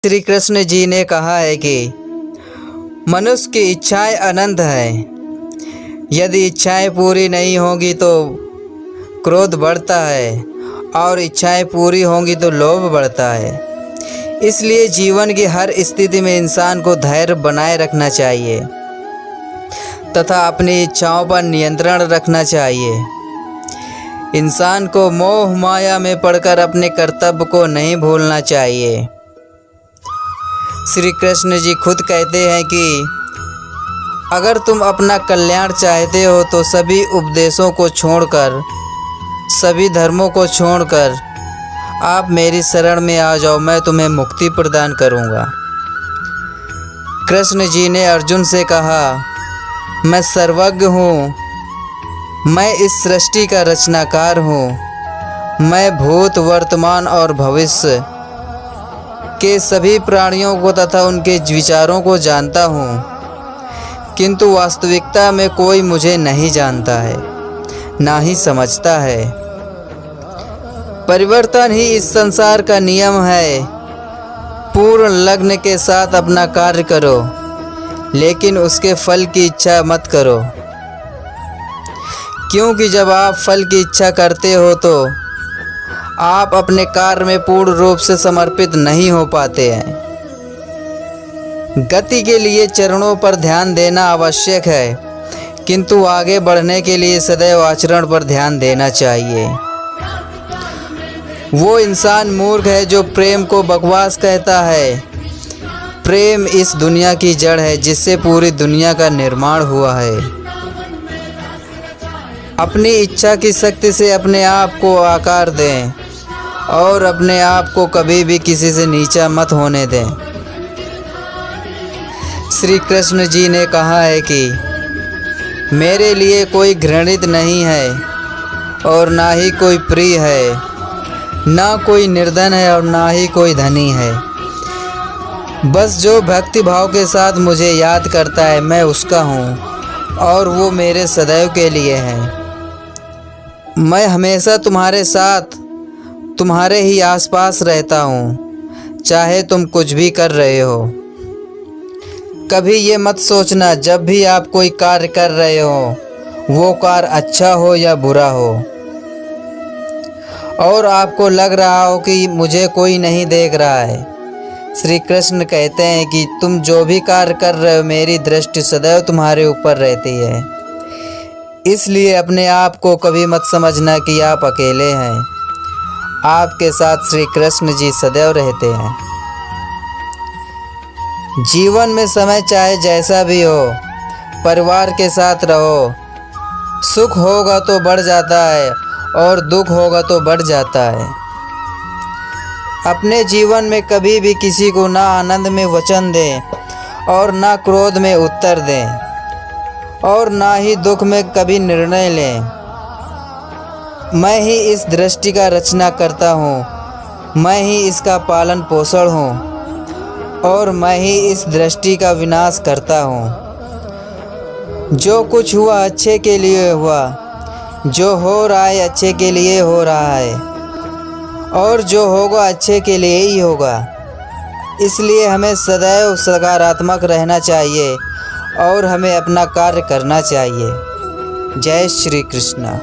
श्री कृष्ण जी ने कहा है कि मनुष्य की इच्छाएं अनंत हैं। यदि इच्छाएं पूरी नहीं होंगी तो क्रोध बढ़ता है और इच्छाएं पूरी होंगी तो लोभ बढ़ता है। इसलिए जीवन की हर स्थिति में इंसान को धैर्य बनाए रखना चाहिए तथा अपनी इच्छाओं पर नियंत्रण रखना चाहिए। इंसान को मोह माया में पड़कर अपने कर्तव्य को नहीं भूलना चाहिए। श्री कृष्ण जी खुद कहते हैं कि अगर तुम अपना कल्याण चाहते हो तो सभी उपदेशों को छोड़कर, सभी धर्मों को छोड़कर आप मेरी शरण में आ जाओ, मैं तुम्हें मुक्ति प्रदान करूंगा। कृष्ण जी ने अर्जुन से कहा, मैं सर्वज्ञ हूँ, मैं इस सृष्टि का रचनाकार हूँ, मैं भूत वर्तमान और भविष्य के सभी प्राणियों को तथा उनके विचारों को जानता हूँ, किंतु वास्तविकता में कोई मुझे नहीं जानता है, ना ही समझता है। परिवर्तन ही इस संसार का नियम है। पूर्ण लग्न के साथ अपना कार्य करो, लेकिन उसके फल की इच्छा मत करो, क्योंकि जब आप फल की इच्छा करते हो तो आप अपने कार्य में पूर्ण रूप से समर्पित नहीं हो पाते हैं। गति के लिए चरणों पर ध्यान देना आवश्यक है, किंतु आगे बढ़ने के लिए सदैव आचरण पर ध्यान देना चाहिए। वो इंसान मूर्ख है जो प्रेम को बकवास कहता है। प्रेम इस दुनिया की जड़ है जिससे पूरी दुनिया का निर्माण हुआ है। अपनी इच्छा की शक्ति से अपने आप को आकार दें और अपने आप को कभी भी किसी से नीचा मत होने दें। श्री कृष्ण जी ने कहा है कि मेरे लिए कोई घृणित नहीं है और ना ही कोई प्रिय है, ना कोई निर्धन है और ना ही कोई धनी है। बस जो भक्ति भाव के साथ मुझे याद करता है मैं उसका हूँ और वो मेरे सदैव के लिए है। मैं हमेशा तुम्हारे साथ, तुम्हारे ही आसपास रहता हूँ, चाहे तुम कुछ भी कर रहे हो। कभी ये मत सोचना जब भी आप कोई कार्य कर रहे हो वो कार्य अच्छा हो या बुरा हो और आपको लग रहा हो कि मुझे कोई नहीं देख रहा है। श्री कृष्ण कहते हैं कि तुम जो भी कार्य कर रहे हो मेरी दृष्टि सदैव तुम्हारे ऊपर रहती है। इसलिए अपने आप को कभी मत समझना कि आप अकेले हैं। आपके साथ श्री कृष्ण जी सदैव रहते हैं। जीवन में समय चाहे जैसा भी हो, परिवार के साथ रहो। सुख होगा तो बढ़ जाता है और दुख होगा तो बढ़ जाता है। अपने जीवन में कभी भी किसी को ना आनंद में वचन दें और ना क्रोध में उत्तर दें और ना ही दुख में कभी निर्णय लें। मैं ही इस दृष्टि का रचना करता हूँ, मैं ही इसका पालन पोषण हूँ और मैं ही इस दृष्टि का विनाश करता हूँ। जो कुछ हुआ अच्छे के लिए हुआ, जो हो रहा है अच्छे के लिए हो रहा है और जो होगा अच्छे के लिए ही होगा। इसलिए हमें सदैव सकारात्मक रहना चाहिए और हमें अपना कार्य करना चाहिए। जय श्री कृष्ण।